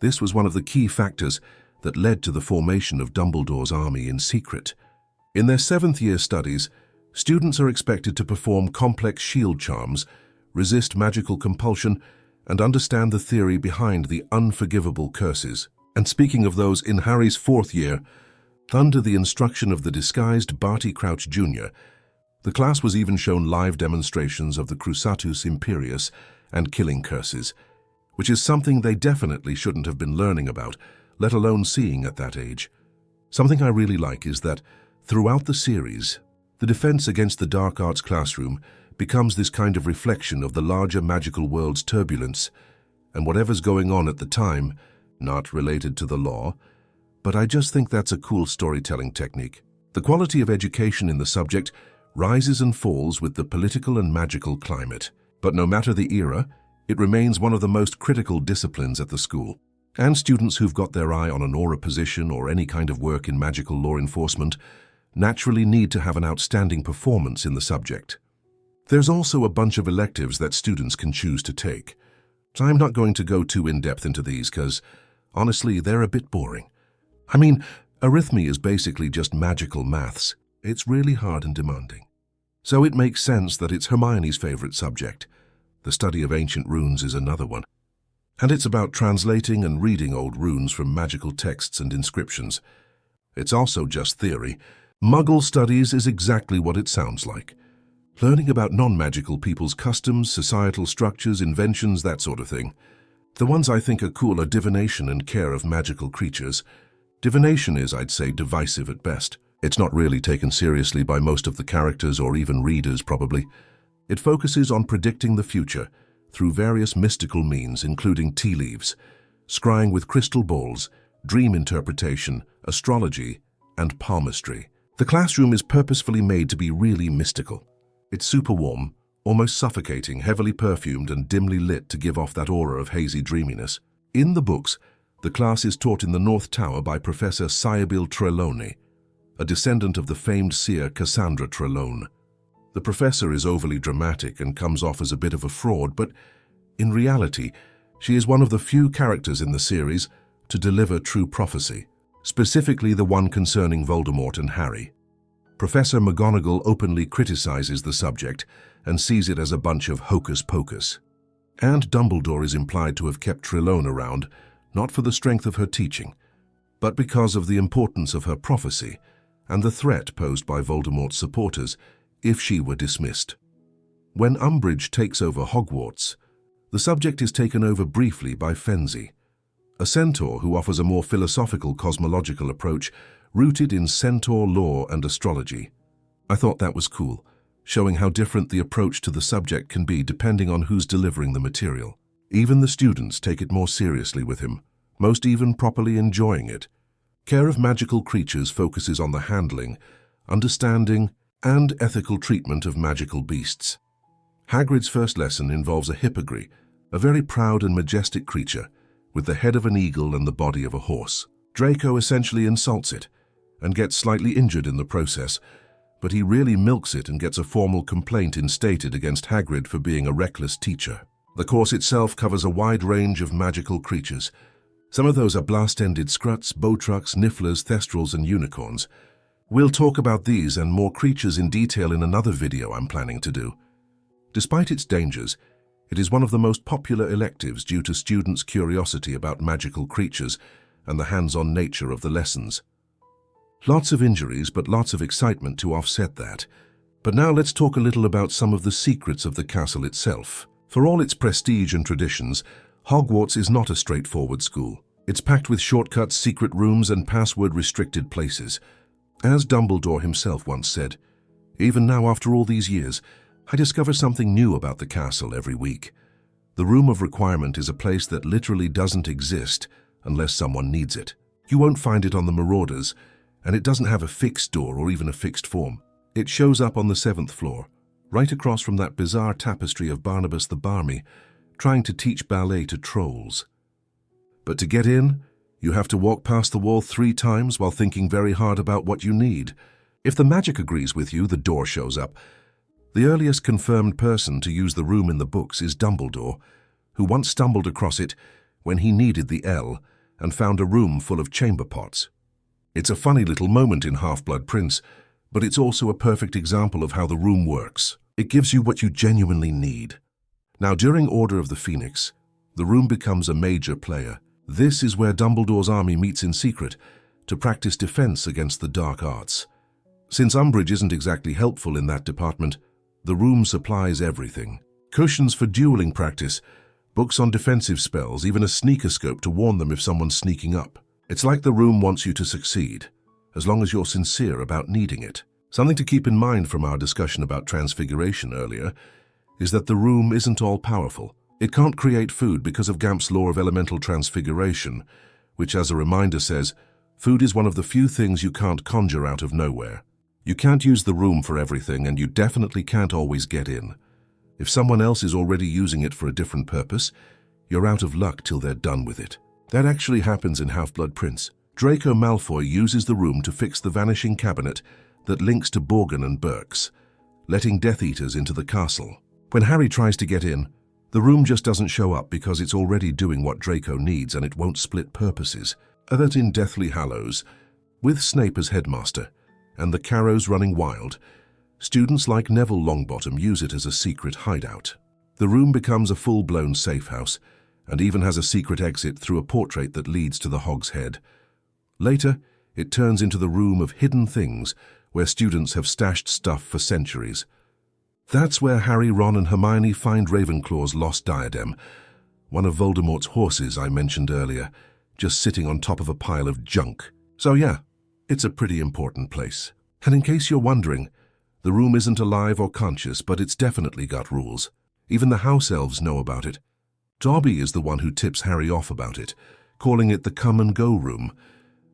This was one of the key factors that led to the formation of Dumbledore's army in secret. In their 7th-year studies, students are expected to perform complex shield charms, resist magical compulsion, and understand the theory behind the unforgivable curses. And speaking of those in Harry's 4th year, under the instruction of the disguised Barty Crouch Jr., the class was even shown live demonstrations of the Cruciatus Imperius and killing curses, which is something they definitely shouldn't have been learning about, let alone seeing at that age. Something I really like is that, throughout the series, the defense against the dark arts classroom becomes this kind of reflection of the larger magical world's turbulence and whatever's going on at the time, not related to the law, but I just think that's a cool storytelling technique. The quality of education in the subject rises and falls with the political and magical climate, but no matter the era, it remains one of the most critical disciplines at the school. And students who've got their eye on an aura position or any kind of work in magical law enforcement naturally need to have an outstanding performance in the subject. There's also a bunch of electives that students can choose to take. So I'm not going to go too in-depth into these because, honestly, they're a bit boring. I mean, arithmetic is basically just magical maths. It's really hard and demanding. So it makes sense that it's Hermione's favorite subject. The study of ancient runes is another one. And it's about translating and reading old runes from magical texts and inscriptions. It's also just theory. Muggle studies is exactly what it sounds like. Learning about non-magical people's customs, societal structures, inventions, that sort of thing. The ones I think are cool are divination and care of magical creatures. Divination is, I'd say, divisive at best. It's not really taken seriously by most of the characters or even readers, probably. It focuses on predicting the future through various mystical means, including tea leaves, scrying with crystal balls, dream interpretation, astrology, and palmistry. The classroom is purposefully made to be really mystical. It's super warm, almost suffocating, heavily perfumed and dimly lit to give off that aura of hazy dreaminess. In the books, the class is taught in the North Tower by Professor Sybil Trelawney, a descendant of the famed seer Cassandra Trelawney. The professor is overly dramatic and comes off as a bit of a fraud, but in reality, she is one of the few characters in the series to deliver true prophecy, specifically the one concerning Voldemort and Harry. Professor McGonagall openly criticizes the subject and sees it as a bunch of hocus-pocus. And Dumbledore is implied to have kept Trelawney around, not for the strength of her teaching, but because of the importance of her prophecy and the threat posed by Voldemort's supporters if she were dismissed. When Umbridge takes over Hogwarts, the subject is taken over briefly by Fenzi, a centaur who offers a more philosophical cosmological approach rooted in centaur lore and astrology. I thought that was cool, showing how different the approach to the subject can be depending on who's delivering the material. Even the students take it more seriously with him, most even properly enjoying it. Care of Magical Creatures focuses on the handling, understanding, and ethical treatment of magical beasts. Hagrid's first lesson involves a hippogriff, a very proud and majestic creature, with the head of an eagle and the body of a horse. Draco essentially insults it, and gets slightly injured in the process, but he really milks it and gets a formal complaint instated against Hagrid for being a reckless teacher. The course itself covers a wide range of magical creatures. Some of those are blast-ended scruts, bowtrucks, nifflers, thestrals, and unicorns. We'll talk about these and more creatures in detail in another video I'm planning to do. Despite its dangers, it is one of the most popular electives due to students' curiosity about magical creatures and the hands-on nature of the lessons. Lots of injuries, but lots of excitement to offset that. But now let's talk a little about some of the secrets of the castle itself. For all its prestige and traditions, Hogwarts is not a straightforward school. It's packed with shortcuts, secret rooms, and password-restricted places. As Dumbledore himself once said, "Even now, after all these years, I discover something new about the castle every week." The Room of Requirement is a place that literally doesn't exist unless someone needs it. You won't find it on the Marauders, and it doesn't have a fixed door or even a fixed form. It shows up on the 7th floor, right across from that bizarre tapestry of Barnabas the Barmy trying to teach ballet to trolls. But to get in, you have to walk past the wall 3 times while thinking very hard about what you need. If the magic agrees with you, the door shows up. The earliest confirmed person to use the room in the books is Dumbledore, who once stumbled across it when he needed the L and found a room full of chamber pots. It's a funny little moment in Half-Blood Prince, but it's also a perfect example of how the room works. It gives you what you genuinely need. Now, during Order of the Phoenix, the room becomes a major player. This is where Dumbledore's army meets in secret to practice defense against the dark arts. Since Umbridge isn't exactly helpful in that department, the room supplies everything. Cushions for dueling practice, books on defensive spells, even a sneakerscope to warn them if someone's sneaking up. It's like the room wants you to succeed, as long as you're sincere about needing it. Something to keep in mind from our discussion about transfiguration earlier is that the room isn't all-powerful. It can't create food because of Gamp's law of elemental transfiguration, which, as a reminder, says, food is one of the few things you can't conjure out of nowhere. You can't use the room for everything, and you definitely can't always get in. If someone else is already using it for a different purpose, you're out of luck till they're done with it. That actually happens in Half-Blood Prince. Draco Malfoy uses the room to fix the vanishing cabinet that links to Borgin and Burke's, letting Death Eaters into the castle. When Harry tries to get in, the room just doesn't show up because it's already doing what Draco needs and it won't split purposes. That in Deathly Hallows, with Snape as headmaster and the Carrows running wild, students like Neville Longbottom use it as a secret hideout. The room becomes a full-blown safe house and even has a secret exit through a portrait that leads to the Hog's Head. Later, it turns into the Room of Hidden Things, where students have stashed stuff for centuries. That's where Harry, Ron, and Hermione find Ravenclaw's lost diadem, one of Voldemort's horses I mentioned earlier, just sitting on top of a pile of junk. So yeah, it's a pretty important place. And in case you're wondering, the room isn't alive or conscious, but it's definitely got rules. Even the house elves know about it. Dobby is the one who tips Harry off about it, calling it the come-and-go room,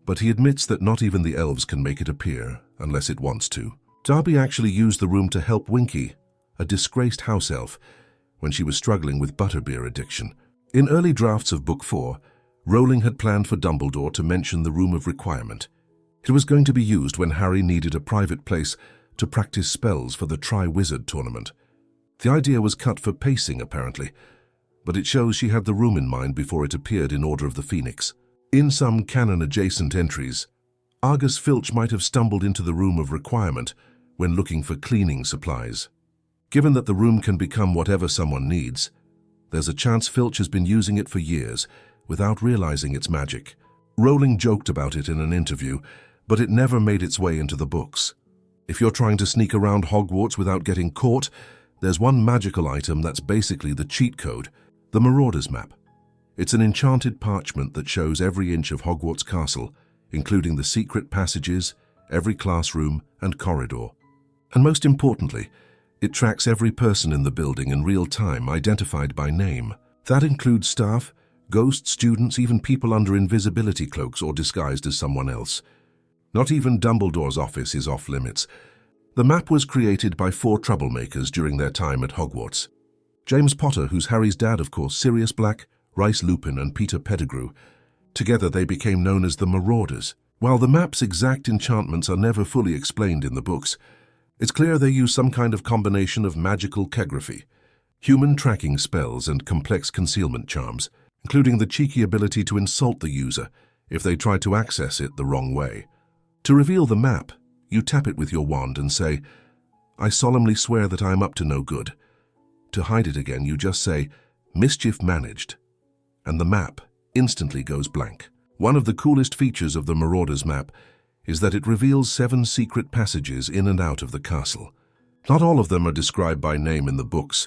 but he admits that not even the elves can make it appear, unless it wants to. Dobby actually used the room to help Winky, a disgraced house elf, when she was struggling with butterbeer addiction. In early drafts of Book 4, Rowling had planned for Dumbledore to mention the Room of Requirement. It was going to be used when Harry needed a private place to practice spells for the Tri-Wizard tournament. The idea was cut for pacing, apparently, but it shows she had the room in mind before it appeared in Order of the Phoenix. In some canon-adjacent entries, Argus Filch might have stumbled into the Room of Requirement when looking for cleaning supplies. Given that the room can become whatever someone needs, there's a chance Filch has been using it for years without realizing its magic. Rowling joked about it in an interview, but it never made its way into the books. If you're trying to sneak around Hogwarts without getting caught, there's one magical item that's basically the cheat code, the Marauders map. It's an enchanted parchment that shows every inch of Hogwarts Castle, including the secret passages, every classroom and corridor. And most importantly, it tracks every person in the building in real time, identified by name. That includes staff, ghosts, students, even people under invisibility cloaks or disguised as someone else. Not even Dumbledore's office is off limits. The map was created by 4 troublemakers during their time at Hogwarts. James Potter, who's Harry's dad, of course, Sirius Black, Rice Lupin, and Peter Pettigrew. Together they became known as the Marauders. While the map's exact enchantments are never fully explained in the books, it's clear they use some kind of combination of magical calligraphy, human tracking spells, and complex concealment charms, including the cheeky ability to insult the user if they try to access it the wrong way. To reveal the map, you tap it with your wand and say, "I solemnly swear that I am up to no good." To hide it again, you just say, "Mischief managed," and the map instantly goes blank. One of the coolest features of the Marauder's map is that it reveals 7 secret passages in and out of the castle. Not all of them are described by name in the books,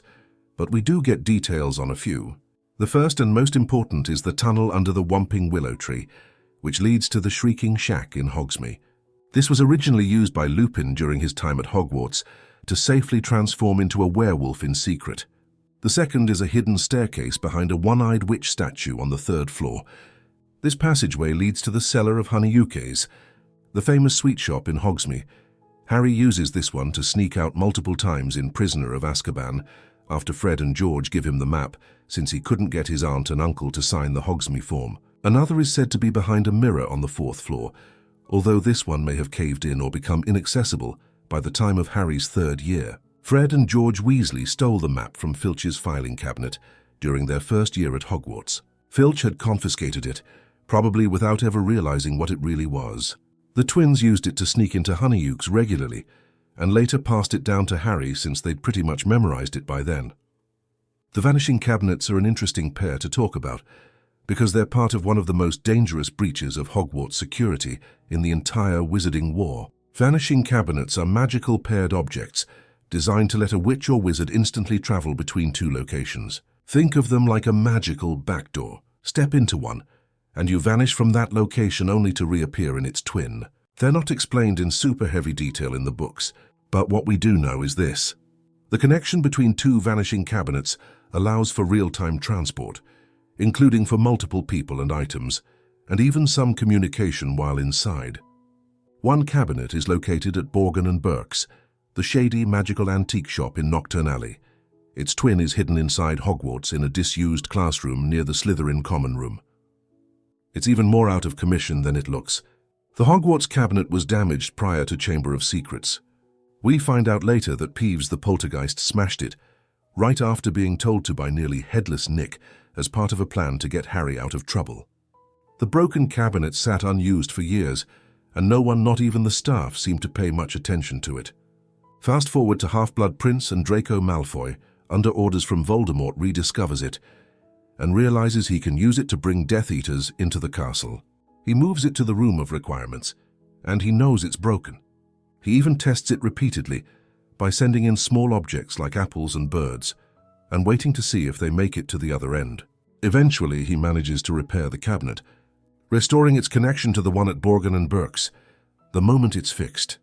but we do get details on a few. The first and most important is the tunnel under the Whomping Willow Tree, which leads to the Shrieking Shack in Hogsmeade. This was originally used by Lupin during his time at Hogwarts to safely transform into a werewolf in secret. The second is a hidden staircase behind a one-eyed witch statue on the 3rd floor. This passageway leads to the cellar of Honeyuke's, the famous sweet shop in Hogsmeade. Harry uses this one to sneak out multiple times in Prisoner of Azkaban after Fred and George give him the map, since he couldn't get his aunt and uncle to sign the Hogsmeade form. Another is said to be behind a mirror on the 4th floor, although this one may have caved in or become inaccessible by the time of Harry's 3rd year. Fred and George Weasley stole the map from Filch's filing cabinet during their first year at Hogwarts. Filch had confiscated it, probably without ever realizing what it really was. The twins used it to sneak into Honeyuke's regularly, and later passed it down to Harry since they'd pretty much memorized it by then. The vanishing cabinets are an interesting pair to talk about, because they're part of one of the most dangerous breaches of Hogwarts security in the entire Wizarding War. Vanishing cabinets are magical paired objects designed to let a witch or wizard instantly travel between 2 locations. Think of them like a magical backdoor. Step into one, and you vanish from that location only to reappear in its twin. They're not explained in super heavy detail in the books, but what we do know is this. The connection between 2 vanishing cabinets allows for real-time transport, including for multiple people and items, and even some communication while inside. One cabinet is located at Borgin and Burke's, the shady magical antique shop in Knockturn Alley. Its twin is hidden inside Hogwarts in a disused classroom near the Slytherin common room. It's even more out of commission than it looks. The Hogwarts cabinet was damaged prior to Chamber of Secrets. We find out later that Peeves the poltergeist smashed it, right after being told to by nearly headless Nick as part of a plan to get Harry out of trouble. The broken cabinet sat unused for years, and no one, not even the staff, seemed to pay much attention to it. Fast forward to Half-Blood Prince and Draco Malfoy, under orders from Voldemort, rediscovers it and realizes he can use it to bring Death Eaters into the castle. He moves it to the Room of Requirements, and he knows it's broken. He even tests it repeatedly by sending in small objects like apples and birds and waiting to see if they make it to the other end. Eventually, he manages to repair the cabinet, restoring its connection to the one at Borgin and Burke's. The moment it's fixed,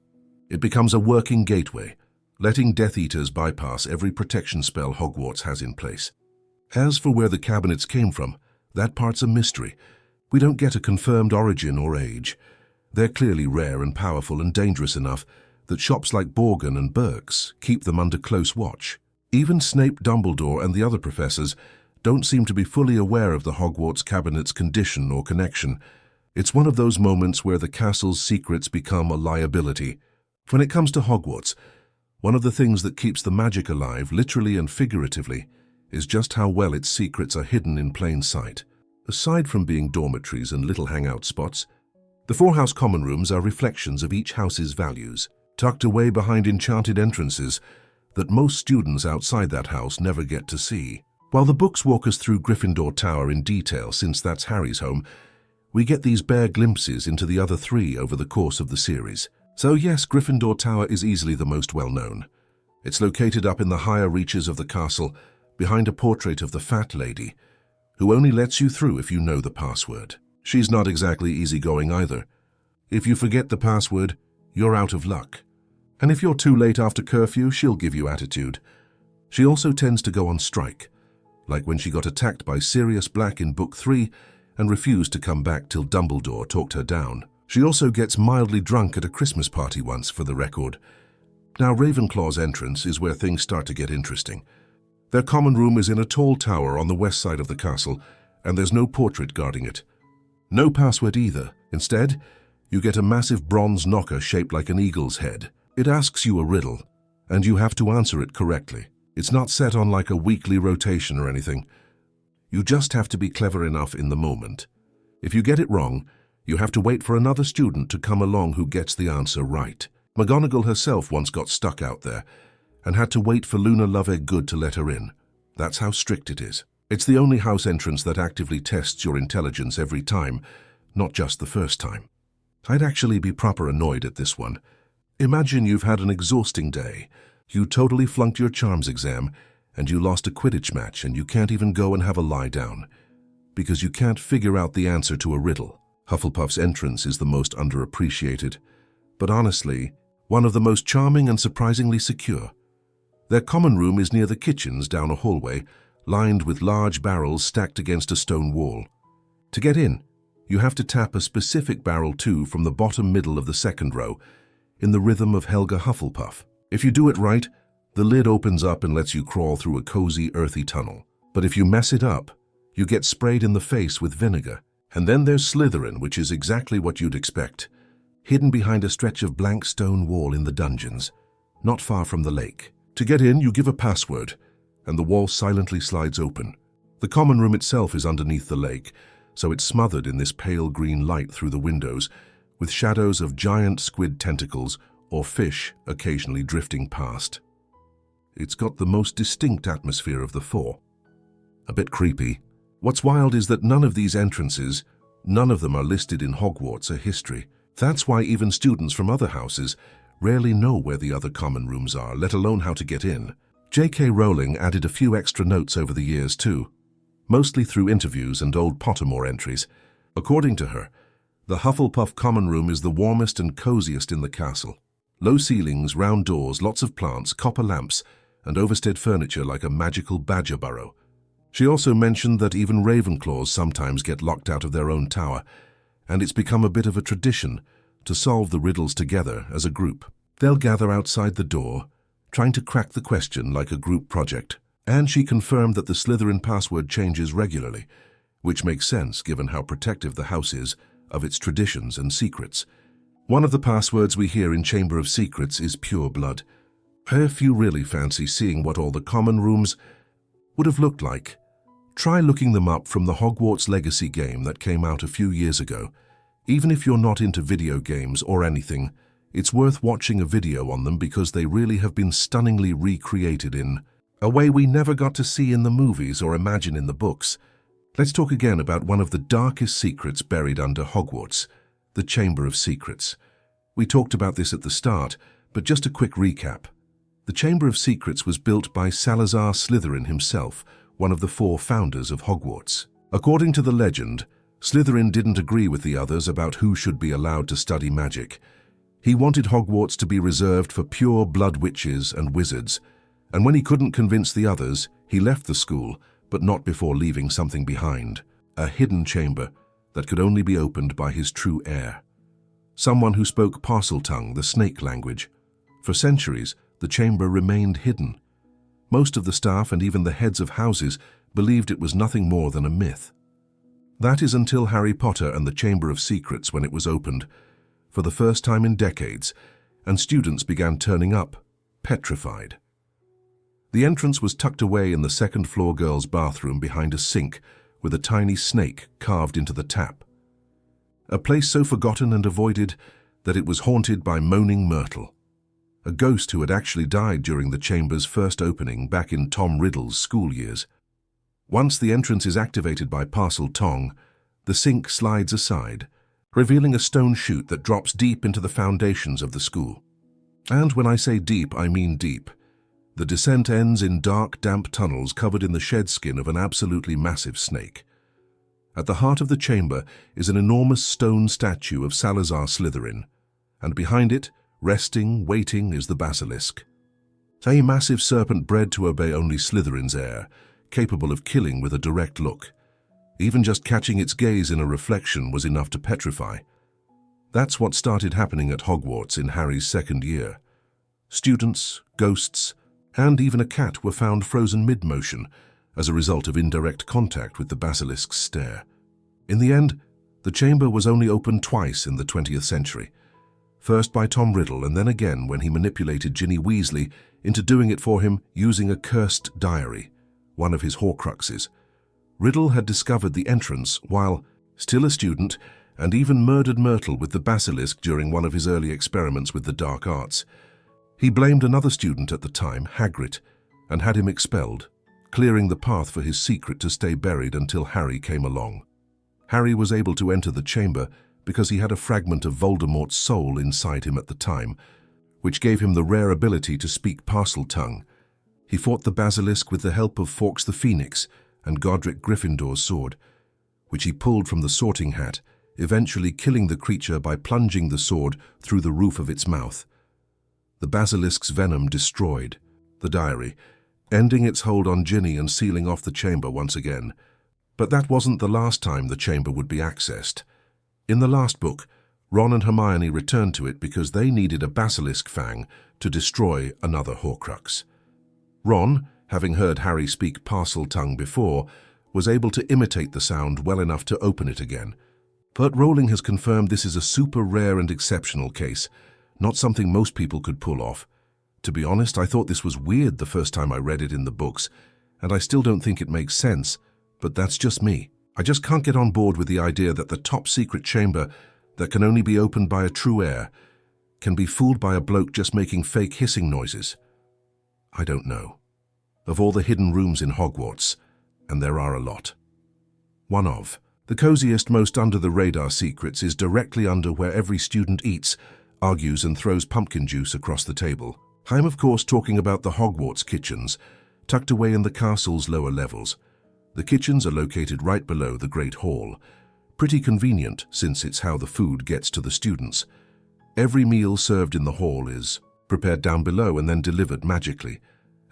it becomes a working gateway, letting Death Eaters bypass every protection spell Hogwarts has in place. As for where the cabinets came from, that part's a mystery. We don't get a confirmed origin or age. They're clearly rare and powerful and dangerous enough that shops like Borgin and Burke's keep them under close watch. Even Snape, Dumbledore, and the other professors don't seem to be fully aware of the Hogwarts cabinet's condition or connection. It's one of those moments where the castle's secrets become a liability. When it comes to Hogwarts, one of the things that keeps the magic alive, literally and figuratively, is just how well its secrets are hidden in plain sight. Aside from being dormitories and little hangout spots, the 4-house common rooms are reflections of each house's values, tucked away behind enchanted entrances that most students outside that house never get to see. While the books walk us through Gryffindor Tower in detail, since that's Harry's home, we get these bare glimpses into the other 3 over the course of the series. So yes, Gryffindor Tower is easily the most well-known. It's located up in the higher reaches of the castle, behind a portrait of the Fat Lady, who only lets you through if you know the password. She's not exactly easygoing either. If you forget the password, you're out of luck. And if you're too late after curfew, she'll give you attitude. She also tends to go on strike, like when she got attacked by Sirius Black in Book 3 and refused to come back till Dumbledore talked her down. She also gets mildly drunk at a Christmas party once, for the record. Now, Ravenclaw's entrance is where things start to get interesting. Their common room is in a tall tower on the west side of the castle, and there's no portrait guarding it. No password either. Instead, you get a massive bronze knocker shaped like an eagle's head. It asks you a riddle, and you have to answer it correctly. It's not set on like a weekly rotation or anything. You just have to be clever enough in the moment. If you get it wrong, you have to wait for another student to come along who gets the answer right. McGonagall herself once got stuck out there, and had to wait for Luna Lovegood to let her in. That's how strict it is. It's the only house entrance that actively tests your intelligence every time, not just the first time. I'd actually be proper annoyed at this one. Imagine you've had an exhausting day. You totally flunked your charms exam, and you lost a Quidditch match, and you can't even go and have a lie down, because you can't figure out the answer to a riddle. Hufflepuff's entrance is the most underappreciated, but honestly, one of the most charming and surprisingly secure. Their common room is near the kitchens down a hallway, lined with large barrels stacked against a stone wall. To get in, you have to tap a specific barrel 2 from the bottom middle of the second row, in the rhythm of Helga Hufflepuff. If you do it right, the lid opens up and lets you crawl through a cozy, earthy tunnel. But if you mess it up, you get sprayed in the face with vinegar. And then there's Slytherin, which is exactly what you'd expect, hidden behind a stretch of blank stone wall in the dungeons, not far from the lake. To get in, you give a password, and the wall silently slides open. The common room itself is underneath the lake, so it's smothered in this pale green light through the windows, with shadows of giant squid tentacles or fish occasionally drifting past. It's got the most distinct atmosphere of the four. A bit creepy. What's wild is that none of these entrances, none of them are listed in Hogwarts or history. That's why even students from other houses rarely know where the other common rooms are, let alone how to get in. J.K. Rowling added a few extra notes over the years too, mostly through interviews and old Pottermore entries. According to her, the Hufflepuff common room is the warmest and coziest in the castle. Low ceilings, round doors, lots of plants, copper lamps, and overstead furniture like a magical badger burrow. She also mentioned that even Ravenclaws sometimes get locked out of their own tower, and it's become a bit of a tradition to solve the riddles together as a group. They'll gather outside the door, trying to crack the question like a group project. And she confirmed that the Slytherin password changes regularly, which makes sense given how protective the house is of its traditions and secrets. One of the passwords we hear in Chamber of Secrets is pure blood. If you really fancy seeing what all the common rooms would have looked like, try looking them up from the Hogwarts Legacy game that came out a few years ago. Even if you're not into video games or anything, it's worth watching a video on them because they really have been stunningly recreated in a way we never got to see in the movies or imagine in the books. Let's talk again about one of the darkest secrets buried under Hogwarts, the Chamber of Secrets. We talked about this at the start, but just a quick recap. The Chamber of Secrets was built by Salazar Slytherin himself, one of the 4 founders of Hogwarts. According to the legend, Slytherin didn't agree with the others about who should be allowed to study magic. He wanted Hogwarts to be reserved for pure blood witches and wizards, and when he couldn't convince the others, he left the school, but not before leaving something behind, a hidden chamber that could only be opened by his true heir. Someone who spoke Parseltongue, the snake language. For centuries, the chamber remained hidden. Most of the staff and even the heads of houses believed it was nothing more than a myth. That is until Harry Potter and the Chamber of Secrets when it was opened, for the first time in decades, and students began turning up, petrified. The entrance was tucked away in the second-floor girls' bathroom behind a sink with a tiny snake carved into the tap. A place so forgotten and avoided that it was haunted by Moaning Myrtle, a ghost who had actually died during the chamber's first opening back in Tom Riddle's school years. Once the entrance is activated by Parseltongue, the sink slides aside, revealing a stone chute that drops deep into the foundations of the school. And when I say deep, I mean deep. The descent ends in dark, damp tunnels covered in the shed skin of an absolutely massive snake. At the heart of the chamber is an enormous stone statue of Salazar Slytherin, and behind it, resting, waiting, is the basilisk. A massive serpent bred to obey only Slytherin's heir, capable of killing with a direct look. Even just catching its gaze in a reflection was enough to petrify. That's what started happening at Hogwarts in Harry's second year. Students, ghosts, and even a cat were found frozen mid-motion as a result of indirect contact with the basilisk's stare. In the end, the chamber was only opened twice in the 20th century. First by Tom Riddle, and then again when he manipulated Ginny Weasley into doing it for him using a cursed diary, one of his Horcruxes. Riddle had discovered the entrance while still a student and even murdered Myrtle with the basilisk during one of his early experiments with the dark arts. He blamed another student at the time, Hagrid, and had him expelled, clearing the path for his secret to stay buried until Harry came along. Harry was able to enter the chamber because he had a fragment of Voldemort's soul inside him at the time, which gave him the rare ability to speak Parseltongue. He fought the basilisk with the help of Fawkes the Phoenix and Godric Gryffindor's sword, which he pulled from the sorting hat, eventually killing the creature by plunging the sword through the roof of its mouth. The basilisk's venom destroyed the diary, ending its hold on Ginny and sealing off the chamber once again. But that wasn't the last time the chamber would be accessed. In the last book, Ron and Hermione returned to it because they needed a basilisk fang to destroy another Horcrux. Ron, having heard Harry speak Parseltongue before, was able to imitate the sound well enough to open it again. But Rowling has confirmed this is a super rare and exceptional case, not something most people could pull off. To be honest, I thought this was weird the first time I read it in the books, and I still don't think it makes sense, but that's just me. I just can't get on board with the idea that the top secret chamber that can only be opened by a true heir can be fooled by a bloke just making fake hissing noises. I don't know. Of all the hidden rooms in Hogwarts, and there are a lot. One of the coziest, most under-the-radar secrets is directly under where every student eats, argues and throws pumpkin juice across the table. I'm of course talking about the Hogwarts kitchens, tucked away in the castle's lower levels. The kitchens are located right below the Great Hall. Pretty convenient, since it's how the food gets to the students. Every meal served in the hall is prepared down below and then delivered magically,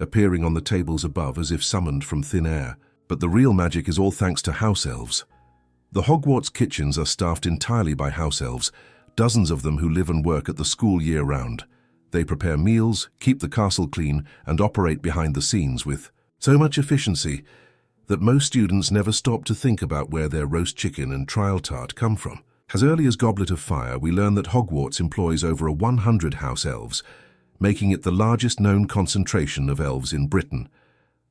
appearing on the tables above as if summoned from thin air. But the real magic is all thanks to house elves. The Hogwarts kitchens are staffed entirely by house elves, dozens of them who live and work at the school year-round. They prepare meals, keep the castle clean, and operate behind the scenes with so much efficiency that most students never stop to think about where their roast chicken and trial tart come from. As early as Goblet of Fire, we learn that Hogwarts employs over 100 house elves, making it the largest known concentration of elves in Britain.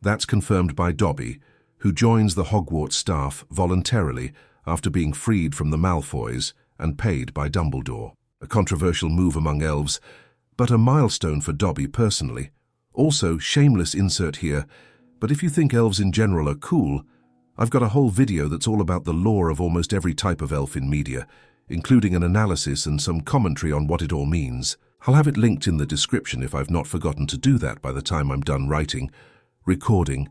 That's confirmed by Dobby, who joins the Hogwarts staff voluntarily after being freed from the Malfoys and paid by Dumbledore. A controversial move among elves, but a milestone for Dobby personally. Also, shameless insert here, but if you think elves in general are cool, I've got a whole video that's all about the lore of almost every type of elf in media, including an analysis and some commentary on what it all means. I'll have it linked in the description if I've not forgotten to do that by the time I'm done writing, recording,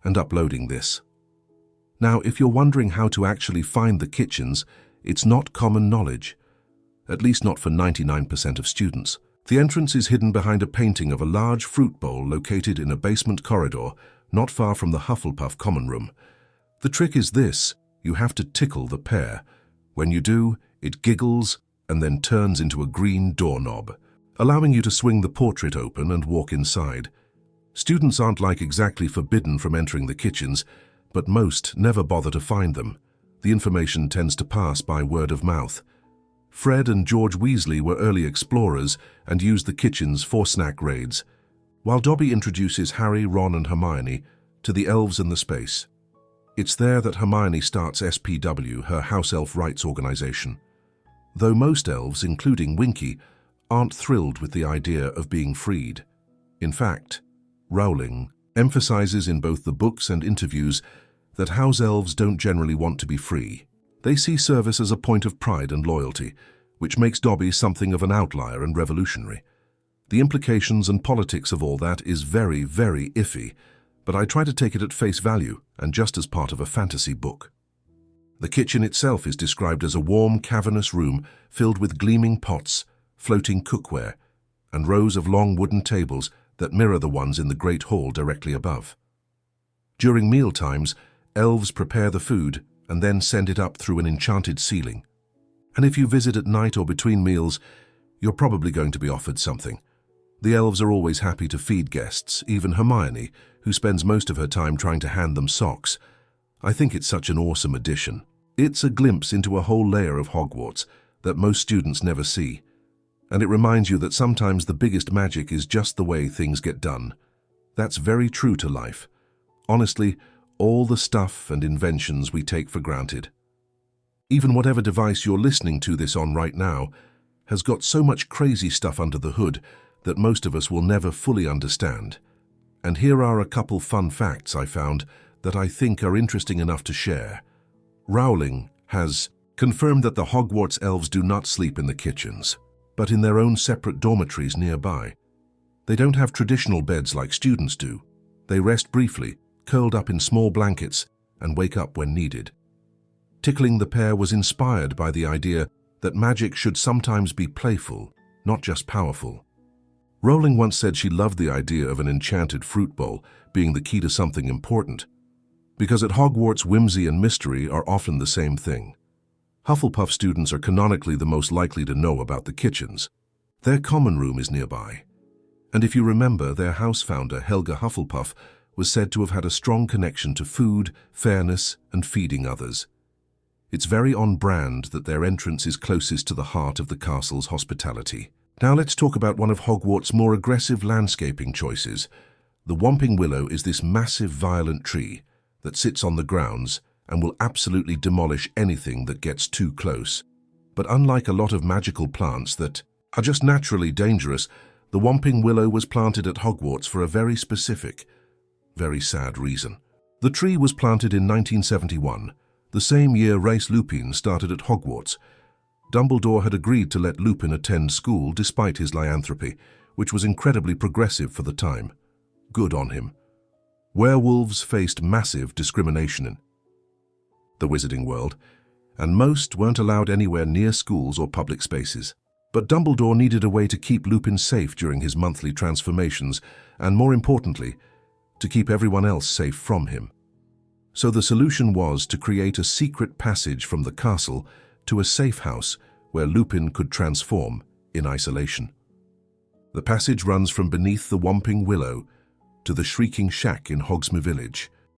and uploading this. Now, if you're wondering how to actually find the kitchens, it's not common knowledge, at least not for 99% of students. The entrance is hidden behind a painting of a large fruit bowl located in a basement corridor not far from the Hufflepuff common room. The trick is this: you have to tickle the pear. When you do, it giggles and then turns into a green doorknob, allowing you to swing the portrait open and walk inside. Students aren't exactly forbidden from entering the kitchens, but most never bother to find them. The information tends to pass by word of mouth. Fred and George Weasley were early explorers and used the kitchens for snack raids, while Dobby introduces Harry, Ron and Hermione to the elves and the space. It's there that Hermione starts SPW, her house elf rights organization. Though most elves, including Winky, aren't thrilled with the idea of being freed. In fact, Rowling emphasizes in both the books and interviews that house elves don't generally want to be free. They see service as a point of pride and loyalty, which makes Dobby something of an outlier and revolutionary. The implications and politics of all that is very, very iffy, but I try to take it at face value and just as part of a fantasy book. The kitchen itself is described as a warm, cavernous room filled with gleaming pots, floating cookware, and rows of long wooden tables that mirror the ones in the Great Hall directly above. During meal times, elves prepare the food and then send it up through an enchanted ceiling. And if you visit at night or between meals, you're probably going to be offered something. The elves are always happy to feed guests, even Hermione, who spends most of her time trying to hand them socks. I think it's such an awesome addition. It's a glimpse into a whole layer of Hogwarts that most students never see, and it reminds you that sometimes the biggest magic is just the way things get done. That's very true to life. Honestly, all the stuff and inventions we take for granted. Even whatever device you're listening to this on right now has got so much crazy stuff under the hood that most of us will never fully understand. And here are a couple fun facts I found that I think are interesting enough to share. Rowling has confirmed that the Hogwarts elves do not sleep in the kitchens, but in their own separate dormitories nearby. They don't have traditional beds like students do. They rest briefly, curled up in small blankets, and wake up when needed. Tickling the pair was inspired by the idea that magic should sometimes be playful, not just powerful. Rowling once said she loved the idea of an enchanted fruit bowl being the key to something important, because at Hogwarts whimsy and mystery are often the same thing. Hufflepuff students are canonically the most likely to know about the kitchens. Their common room is nearby. And if you remember, their house founder, Helga Hufflepuff, was said to have had a strong connection to food, fairness, and feeding others. It's very on brand that their entrance is closest to the heart of the castle's hospitality. Now let's talk about one of Hogwarts' more aggressive landscaping choices. The Whomping Willow is this massive violent tree that sits on the grounds and will absolutely demolish anything that gets too close. But unlike a lot of magical plants that are just naturally dangerous, the Whomping Willow was planted at Hogwarts for a very specific, very sad reason. The tree was planted in 1971, the same year Remus Lupin started at Hogwarts. Dumbledore had agreed to let Lupin attend school despite his lycanthropy, which was incredibly progressive for the time. Good on him. Werewolves faced massive discrimination in the wizarding world, and most weren't allowed anywhere near schools or public spaces. But Dumbledore needed a way to keep Lupin safe during his monthly transformations, and more importantly, to keep everyone else safe from him. So the solution was to create a secret passage from the castle to a safe house where Lupin could transform in isolation. The passage runs from beneath the Whomping Willow to the Shrieking Shack in Hogsmeade Village.